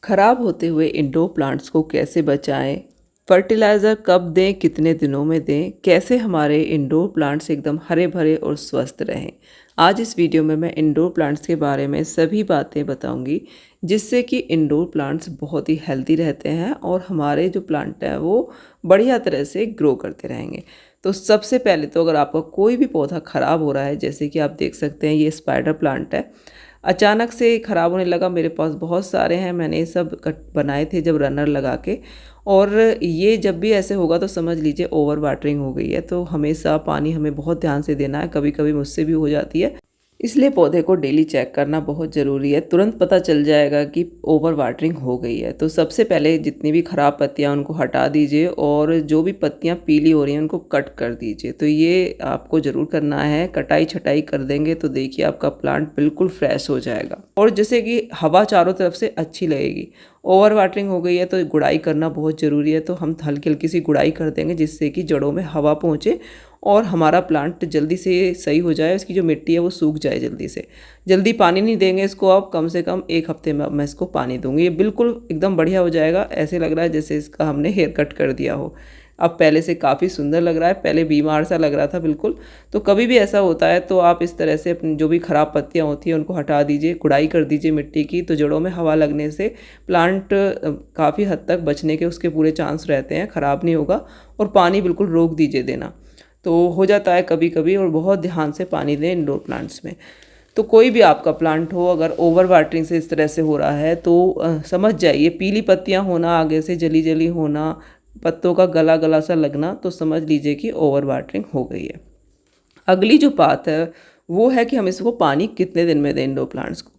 खराब होते हुए इंडोर प्लांट्स को कैसे बचाएं? फर्टिलाइज़र कब दें, कितने दिनों में दें? कैसे हमारे इंडोर प्लांट्स एकदम हरे भरे और स्वस्थ रहें? आज इस वीडियो में मैं इंडोर प्लांट्स के बारे में सभी बातें बताऊंगी, जिससे कि इंडोर प्लांट्स बहुत ही हेल्दी रहते हैं और हमारे जो प्लांट हैं वो बढ़िया तरह से ग्रो करते रहेंगे। तो सबसे पहले तो अगर आपका कोई भी पौधा ख़राब हो रहा है, जैसे कि आप देख सकते हैं ये स्पाइडर प्लांट है, अचानक से ख़राब होने लगा। मेरे पास बहुत सारे हैं, मैंने ये सब कट बनाए थे जब रनर लगा के। और ये जब भी ऐसे होगा तो समझ लीजिए ओवर वाटरिंग हो गई है। तो हमेशा पानी हमें बहुत ध्यान से देना है, कभी कभी मुझसे भी हो जाती है, इसलिए पौधे को डेली चेक करना बहुत ज़रूरी है। तुरंत पता चल जाएगा कि ओवर वाटरिंग हो गई है। तो सबसे पहले जितनी भी ख़राब पत्तियां उनको हटा दीजिए और जो भी पत्तियां पीली हो रही हैं उनको कट कर दीजिए। तो ये आपको ज़रूर करना है। कटाई छटाई कर देंगे तो देखिए आपका प्लांट बिल्कुल फ्रेश हो जाएगा और जैसे कि हवा चारों तरफ से अच्छी लगेगी। ओवर वाटरिंग हो गई है तो गुड़ाई करना बहुत ज़रूरी है। तो हम हल्की हल्की सी गुड़ाई कर देंगे, जिससे कि जड़ों में हवा पहुँचे और हमारा प्लांट जल्दी से सही हो जाए, उसकी जो मिट्टी है वो सूख जाए जल्दी से। जल्दी पानी नहीं देंगे इसको आप, कम से कम 1 हफ्ते में मैं इसको पानी दूंगी। ये बिल्कुल एकदम बढ़िया हो जाएगा। ऐसे लग रहा है जैसे इसका हमने हेयर कट कर दिया हो। अब पहले से काफ़ी सुंदर लग रहा है, पहले बीमार सा लग रहा था बिल्कुल। तो कभी भी ऐसा होता है तो आप इस तरह से अपनी जो भी ख़राब पत्तियाँ होती हैं उनको हटा दीजिए, गुड़ाई कर दीजिए मिट्टी की। तो जड़ों में हवा लगने से प्लांट काफ़ी हद तक बचने के उसके पूरे चांस रहते हैं, ख़राब नहीं होगा। और पानी बिल्कुल रोक दीजिए देना, तो हो जाता है कभी कभी। और बहुत ध्यान से पानी दें इंडोर प्लांट्स में। तो कोई भी आपका प्लांट हो, अगर ओवर वाटरिंग से इस तरह से हो रहा है तो समझ जाइए, पीली पत्तियां होना, आगे से जली जली होना, पत्तों का गला गला सा लगना, तो समझ लीजिए कि ओवर वाटरिंग हो गई है। अगली जो बात है वो है कि हम इसको पानी कितने दिन में दें इंडोर प्लांट्स को।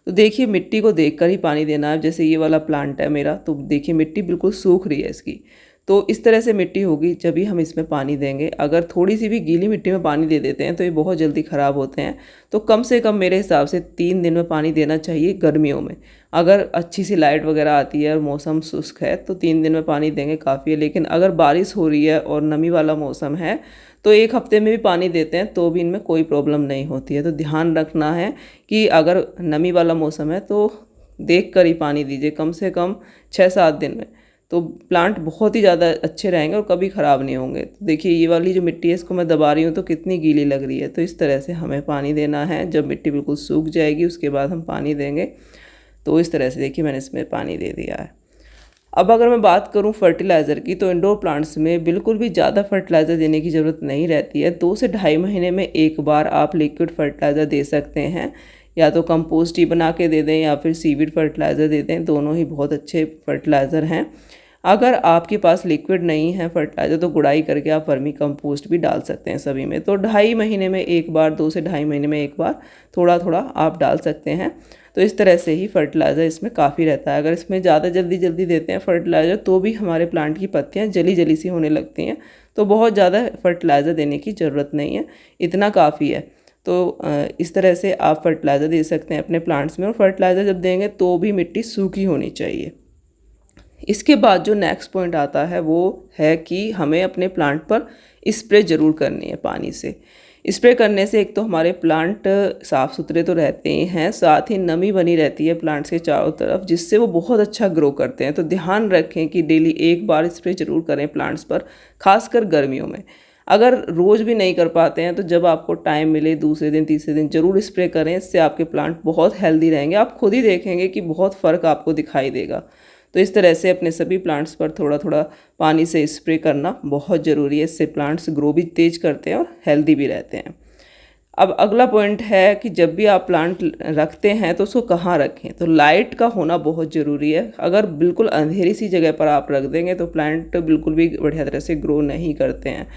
तो देखिए मिट्टी को देखकर ही पानी देना है। जैसे ये वाला प्लांट है मेरा, तो देखिए मिट्टी बिल्कुल सूख रही है इसकी। तो इस तरह से मिट्टी होगी जब भी हम इसमें पानी देंगे। अगर थोड़ी सी भी गीली मिट्टी में पानी दे देते हैं तो ये बहुत जल्दी ख़राब होते हैं। तो कम से कम मेरे हिसाब से 3 दिन में पानी देना चाहिए गर्मियों में। अगर अच्छी सी लाइट वगैरह आती है और मौसम शुष्क है तो 3 दिन में पानी देंगे काफ़ी है। लेकिन अगर बारिश हो रही है और नमी वाला मौसम है तो 1 हफ्ते में भी पानी देते हैं तो भी इनमें कोई प्रॉब्लम नहीं होती है। तो ध्यान रखना है कि अगर नमी वाला मौसम है तो देख कर ही पानी दीजिए, कम से कम 6-7 दिन में। तो प्लांट बहुत ही ज़्यादा अच्छे रहेंगे और कभी ख़राब नहीं होंगे। तो देखिए ये वाली जो मिट्टी है इसको मैं दबा रही हूँ तो कितनी गीली लग रही है। तो इस तरह से हमें पानी देना है। जब मिट्टी बिल्कुल सूख जाएगी उसके बाद हम पानी देंगे। तो इस तरह से देखिए मैंने इसमें पानी दे दिया है। अब अगर मैं बात करूं फर्टिलाइज़र की, तो इंडोर प्लांट्स में बिल्कुल भी ज़्यादा फर्टिलाइज़र देने की ज़रूरत नहीं रहती है। 2 से ढाई महीने में एक बार आप लिक्विड फर्टिलाइज़र दे सकते हैं। या तो कंपोस्ट ही बना के दे दें या फिर सीविड फर्टिलाइज़र दे दें, दोनों ही बहुत अच्छे फर्टिलाइज़र हैं। अगर आपके पास लिक्विड नहीं है फर्टिलाइज़र तो गुड़ाई करके आप वर्मी कंपोस्ट भी डाल सकते हैं सभी में। तो ढाई महीने में एक बार, 2 से ढाई महीने में एक बार थोड़ा थोड़ा आप डाल सकते हैं। तो इस तरह से ही फर्टिलाइज़र इसमें काफ़ी रहता है। अगर इसमें ज़्यादा जल्दी जल्दी देते हैं फर्टिलाइज़र तो भी हमारे प्लांट की पत्तियाँ जली जली सी होने लगती हैं। तो बहुत ज़्यादा फर्टिलाइज़र देने की ज़रूरत नहीं है, इतना काफ़ी है। तो इस तरह से आप फर्टिलाइज़र दे सकते हैं अपने प्लांट्स में। और फर्टिलाइज़र जब देंगे तो भी मिट्टी सूखी होनी चाहिए। इसके बाद जो नेक्स्ट पॉइंट आता है वो है कि हमें अपने प्लांट पर स्प्रे ज़रूर करनी है पानी से। स्प्रे करने से एक तो हमारे प्लांट साफ़ सुथरे तो रहते ही हैं, साथ ही नमी बनी रहती है प्लांट्स के चारों तरफ, जिससे वो बहुत अच्छा ग्रो करते हैं। तो ध्यान रखें कि डेली एक बार स्प्रे ज़रूर करें प्लांट्स पर, खासकर गर्मियों में। अगर रोज़ भी नहीं कर पाते हैं तो जब आपको टाइम मिले दूसरे दिन तीसरे दिन ज़रूर स्प्रे करें। इससे आपके प्लांट बहुत हेल्दी रहेंगे। आप खुद ही देखेंगे कि बहुत फ़र्क आपको दिखाई देगा। तो इस तरह से अपने सभी प्लांट्स पर थोड़ा थोड़ा पानी से स्प्रे करना बहुत ज़रूरी है। इससे प्लांट्स ग्रो भी तेज करते हैं और हेल्दी भी रहते हैं। अब अगला पॉइंट है कि जब भी आप प्लांट रखते हैं तो उसको कहाँ रखें। तो लाइट का होना बहुत ज़रूरी है। अगर बिल्कुल अंधेरी सी जगह पर आप रख देंगे तो प्लांट बिल्कुल भी बढ़िया तरह से ग्रो नहीं करते हैं,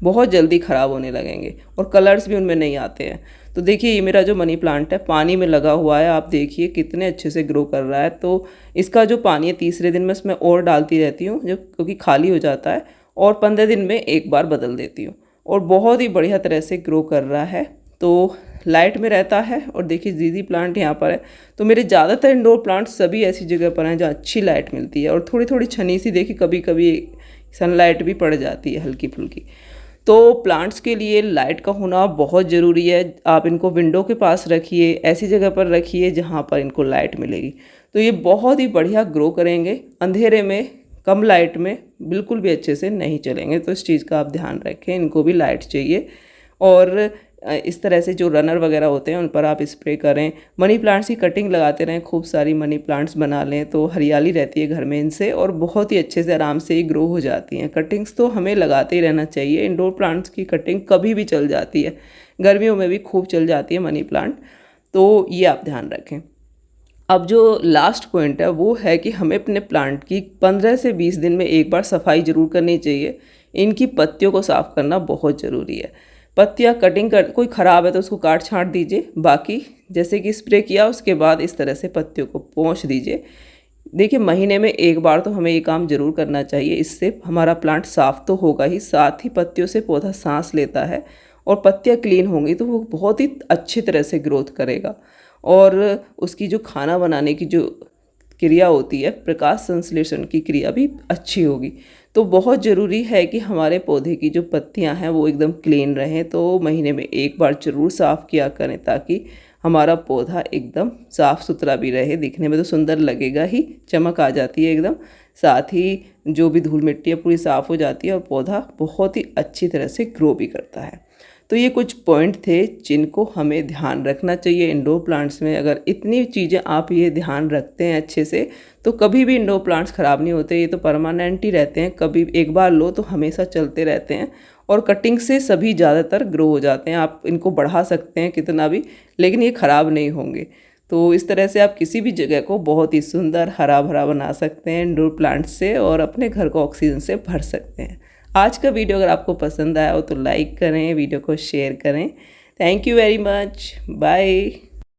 बहुत जल्दी ख़राब होने लगेंगे और कलर्स भी उनमें नहीं आते हैं। तो देखिए ये मेरा जो मनी प्लांट है पानी में लगा हुआ है, आप देखिए कितने अच्छे से ग्रो कर रहा है। तो इसका जो पानी है तीसरे दिन में इसमें और डालती रहती हूँ जब, क्योंकि खाली हो जाता है, और 15 दिन में एक बार बदल देती हूँ। और बहुत ही बढ़िया तरह से ग्रो कर रहा है। तो लाइट में रहता है। और देखिए जीजी प्लांट यहाँ पर है। तो मेरे ज़्यादातर इंडोर प्लांट सभी ऐसी जगह पर हैं जहाँ अच्छी लाइट मिलती है और थोड़ी थोड़ी छनी सी देखिए कभी कभी सनलाइट भी पड़ जाती है हल्की फुल्की। तो प्लांट्स के लिए लाइट का होना बहुत ज़रूरी है। आप इनको विंडो के पास रखिए, ऐसी जगह पर रखिए जहाँ पर इनको लाइट मिलेगी, तो ये बहुत ही बढ़िया ग्रो करेंगे। अंधेरे में, कम लाइट में बिल्कुल भी अच्छे से नहीं चलेंगे, तो इस चीज़ का आप ध्यान रखें। इनको भी लाइट चाहिए। और इस तरह से जो रनर वगैरह होते हैं उन पर आप स्प्रे करें। मनी प्लांट्स की कटिंग लगाते रहें, खूब सारी मनी प्लांट्स बना लें, तो हरियाली रहती है घर में इनसे और बहुत ही अच्छे से आराम से ही ग्रो हो जाती हैं। कटिंग्स तो हमें लगाते ही रहना चाहिए। इंडोर प्लांट्स की कटिंग कभी भी चल जाती है, गर्मियों में भी खूब चल जाती है मनी प्लांट, तो ये आप ध्यान रखें। अब जो लास्ट पॉइंट है वो है कि हमें अपने प्लांट की 15 से 20 दिन में एक बार सफाई ज़रूर करनी चाहिए। इनकी पत्तियों को साफ़ करना बहुत ज़रूरी है। पत्तियाँ कटिंग कर कोई ख़राब है तो उसको काट छाँट दीजिए, बाकी जैसे कि स्प्रे किया उसके बाद इस तरह से पत्तियों को पोंछ दीजिए। देखिए, महीने में एक बार तो हमें ये काम ज़रूर करना चाहिए। इससे हमारा प्लांट साफ़ तो होगा ही, साथ ही पत्तियों से पौधा सांस लेता है और पत्तियाँ क्लीन होंगी तो वो बहुत ही अच्छी तरह से ग्रोथ करेगा। और उसकी जो खाना बनाने की जो क्रिया होती है, प्रकाश संश्लेषण की क्रिया भी अच्छी होगी। तो बहुत ज़रूरी है कि हमारे पौधे की जो पत्तियां हैं वो एकदम क्लीन रहें। तो महीने में एक बार ज़रूर साफ़ किया करें ताकि हमारा पौधा एकदम साफ़ सुथरा भी रहे। दिखने में तो सुंदर लगेगा ही, चमक आ जाती है एकदम, साथ ही जो भी धूल मिट्टी है पूरी साफ़ हो जाती है और पौधा बहुत ही अच्छी तरह से ग्रो भी करता है। तो ये कुछ पॉइंट थे जिनको हमें ध्यान रखना चाहिए इंडोर प्लांट्स में। अगर इतनी चीज़ें आप ये ध्यान रखते हैं अच्छे से तो कभी भी इंडोर प्लांट्स ख़राब नहीं होते। ये तो परमानेंट ही रहते हैं, कभी एक बार लो तो हमेशा चलते रहते हैं और कटिंग से सभी ज़्यादातर ग्रो हो जाते हैं। आप इनको बढ़ा सकते हैं कितना भी, लेकिन ये ख़राब नहीं होंगे। तो इस तरह से आप किसी भी जगह को बहुत ही सुंदर हरा भरा बना सकते हैं इंडोर प्लांट्स से और अपने घर को ऑक्सीजन से भर सकते हैं। आज का वीडियो अगर आपको पसंद आया हो तो लाइक करें, वीडियो को शेयर करें। Thank you very much, bye.